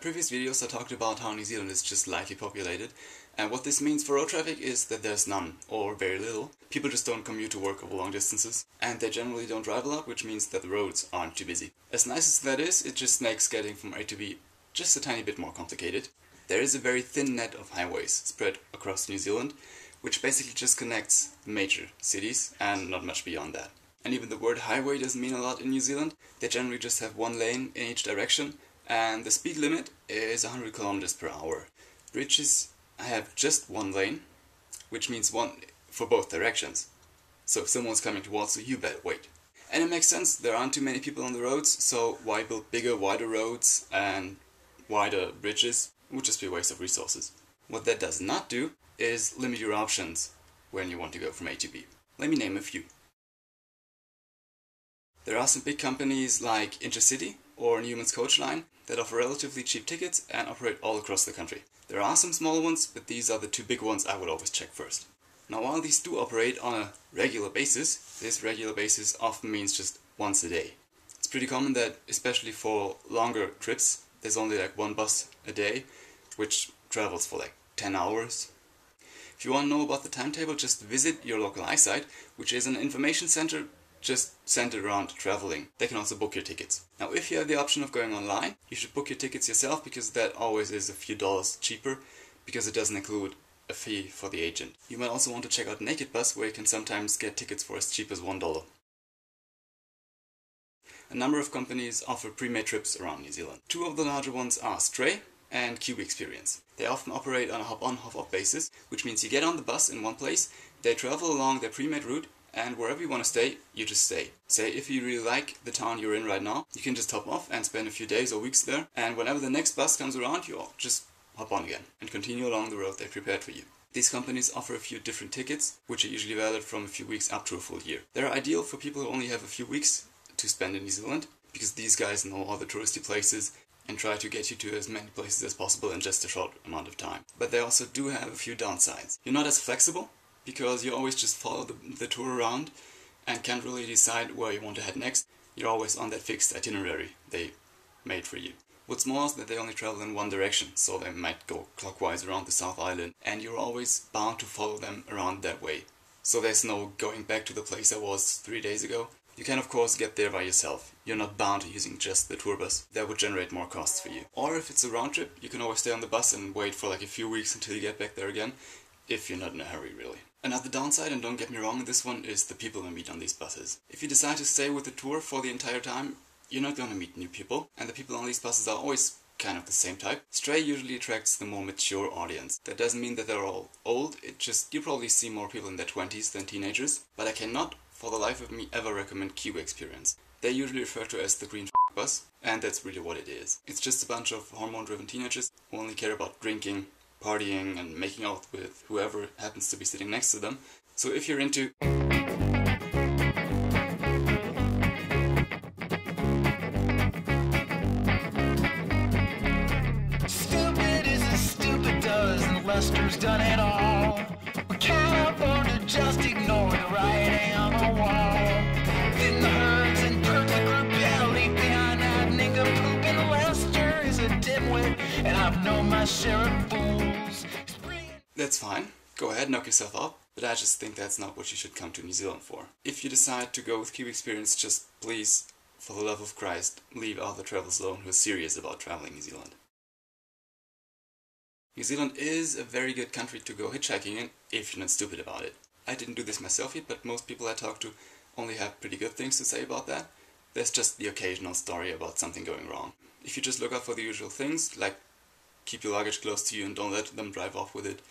previous videos I talked about how New Zealand is just lightly populated, and what this means for road traffic is that there's none, or very little. People just don't commute to work over long distances, and they generally don't drive a lot, which means that the roads aren't too busy. As nice as that is, it just makes getting from A to B just a tiny bit more complicated. There is a very thin net of highways spread across New Zealand, which basically just connects the major cities and not much beyond that. And even the word highway doesn't mean a lot in New Zealand. They generally just have one lane in each direction, and the speed limit is 100 kilometers per hour. Bridges have just one lane, which means one for both directions. So if someone's coming towards you, you better wait. And it makes sense, there aren't too many people on the roads, so why build bigger, wider roads and wider bridges? It would just be a waste of resources. What that does not do is limit your options when you want to go from A to B. Let me name a few. There are some big companies like Intercity or Newman's Coach Line that offer relatively cheap tickets and operate all across the country. There are some smaller ones, but these are the two big ones I would always check first. Now, while these do operate on a regular basis, this regular basis often means just once a day. It's pretty common that, especially for longer trips, there's only like one bus a day, which travels for like 10 hours. If you want to know about the timetable, just visit your local iSight, which is an information center just centered around traveling. They can also book your tickets. Now, if you have the option of going online, you should book your tickets yourself, because that always is a few dollars cheaper, because it doesn't include a fee for the agent. You might also want to check out Naked Bus, where you can sometimes get tickets for as cheap as $1. A number of companies offer pre-made trips around New Zealand. Two of the larger ones are Stray and Kiwi Experience. They often operate on a hop-on, hop-off basis, which means you get on the bus in one place, they travel along their pre-made route, and wherever you want to stay, you just stay. Say, if you really like the town you're in right now, you can just hop off and spend a few days or weeks there, and whenever the next bus comes around, you just hop on again and continue along the road they prepared for you. These companies offer a few different tickets, which are usually valid from a few weeks up to a full year. They're ideal for people who only have a few weeks to spend in New Zealand, because these guys know all the touristy places and try to get you to as many places as possible in just a short amount of time. But they also do have a few downsides. You're not as flexible, because you always just follow the tour around and can't really decide where you want to head next. You're always on that fixed itinerary they made for you. What's more is that they only travel in one direction, so they might go clockwise around the South Island, and you're always bound to follow them around that way. So there's no going back to the place I was 3 days ago. You can of course get there by yourself. You're not bound to using just the tour bus. That would generate more costs for you. Or if it's a round trip, you can always stay on the bus and wait for like a few weeks until you get back there again, if you're not in a hurry really. Another downside, and don't get me wrong, this one is the people you meet on these buses. If you decide to stay with the tour for the entire time, you're not going to meet new people, and the people on these buses are always kind of the same type. Stray usually attracts the more mature audience. That doesn't mean that they're all old, it just, you probably see more people in their 20s than teenagers, but I cannot, for the life of me, ever recommend Kiwi Experience. They're usually referred to as the green bus, and that's really what it is. It's just a bunch of hormone-driven teenagers who only care about drinking, partying and making out with whoever happens to be sitting next to them. So if you're into stupid is as stupid does, and Lester's done it all. We can't afford to just ignore the writing on the wall. Then the herds and perfect group, yeah, leave behind that nigga poop, and Lester is a dimwit, and I've known my share of fools. That's fine, go ahead, knock yourself out, but I just think that's not what you should come to New Zealand for. If you decide to go with Kiwi Experience, just please, for the love of Christ, leave other travelers alone who are serious about traveling New Zealand. New Zealand is a very good country to go hitchhiking in, if you're not stupid about it. I didn't do this myself yet, but most people I talk to only have pretty good things to say about that. There's just the occasional story about something going wrong. If you just look out for the usual things, like keep your luggage close to you and don't let them drive off with it,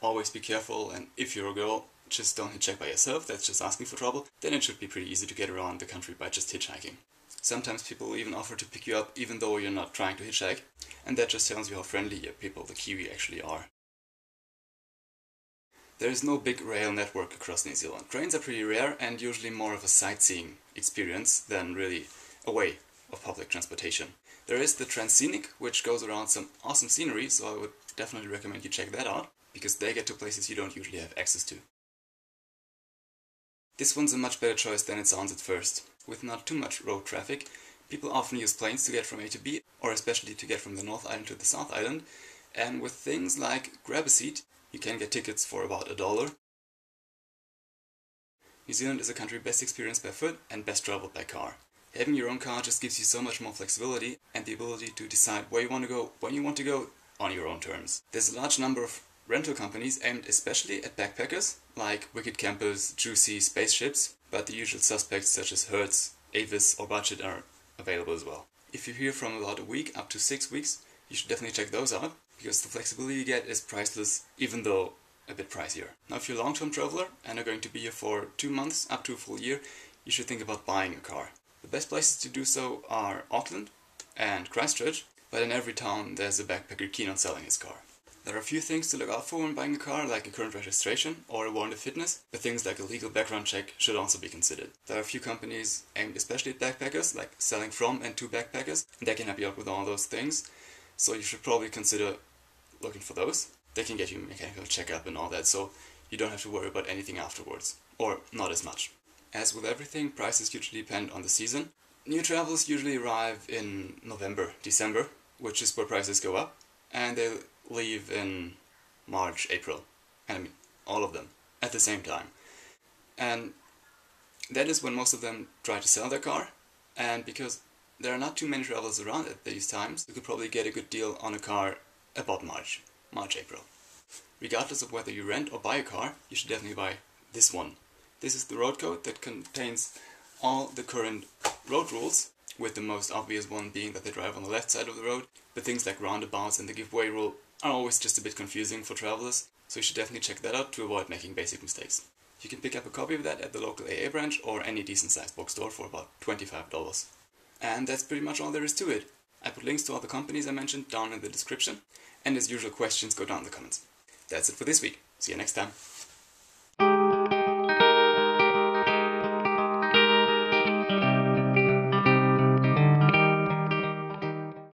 always be careful, and if you're a girl, just don't hitchhike by yourself, that's just asking for trouble, then it should be pretty easy to get around the country by just hitchhiking. Sometimes people even offer to pick you up even though you're not trying to hitchhike, and that just tells you how friendly people the Kiwi actually are. There is no big rail network across New Zealand. Trains are pretty rare and usually more of a sightseeing experience than really a way of public transportation. There is the Transcenic, which goes around some awesome scenery, so I would definitely recommend you check that out, because they get to places you don't usually have access to. This one's a much better choice than it sounds at first. With not too much road traffic, People often use planes to get from A to B, or especially to get from the North Island to the South Island, and with things like Grab a Seat, you can get tickets for about $1. New Zealand is a country best experienced by foot and best traveled by car. Having your own car just gives you so much more flexibility and the ability to decide where you want to go, when you want to go, on your own terms. There's a large number of rental companies aimed especially at backpackers, like Wicked Campers, Juicy, Spaceships, but the usual suspects such as Hertz, Avis or Budget are available as well. If you're here from about a week up to 6 weeks, you should definitely check those out, because the flexibility you get is priceless, even though a bit pricier. Now if you're a long-term traveler and are going to be here for 2 months up to a full year, you should think about buying a car. The best places to do so are Auckland and Christchurch, but in every town there's a backpacker keen on selling his car. There are a few things to look out for when buying a car, like a current registration or a warrant of fitness, but things like a legal background check should also be considered. There are a few companies aimed especially at backpackers, like selling from and to backpackers, and they can help you out with all those things, so you should probably consider looking for those. They can get you a mechanical checkup and all that, so you don't have to worry about anything afterwards, or not as much. As with everything, prices usually depend on the season. New travelers usually arrive in November, December, which is where prices go up, and they leave in March, April, and I mean all of them at the same time. And that is when most of them try to sell their car, and because there are not too many travelers around at these times, you could probably get a good deal on a car about March, April. Regardless of whether you rent or buy a car, you should definitely buy this one. This is the road code that contains all the current road rules, with the most obvious one being that they drive on the left side of the road, but things like roundabouts and the giveaway rule are always just a bit confusing for travelers, so you should definitely check that out to avoid making basic mistakes. You can pick up a copy of that at the local AA branch or any decent sized bookstore for about $25. And that's pretty much all there is to it. I put links to all the companies I mentioned down in the description, and as usual questions go down in the comments. That's it for this week. See you next time.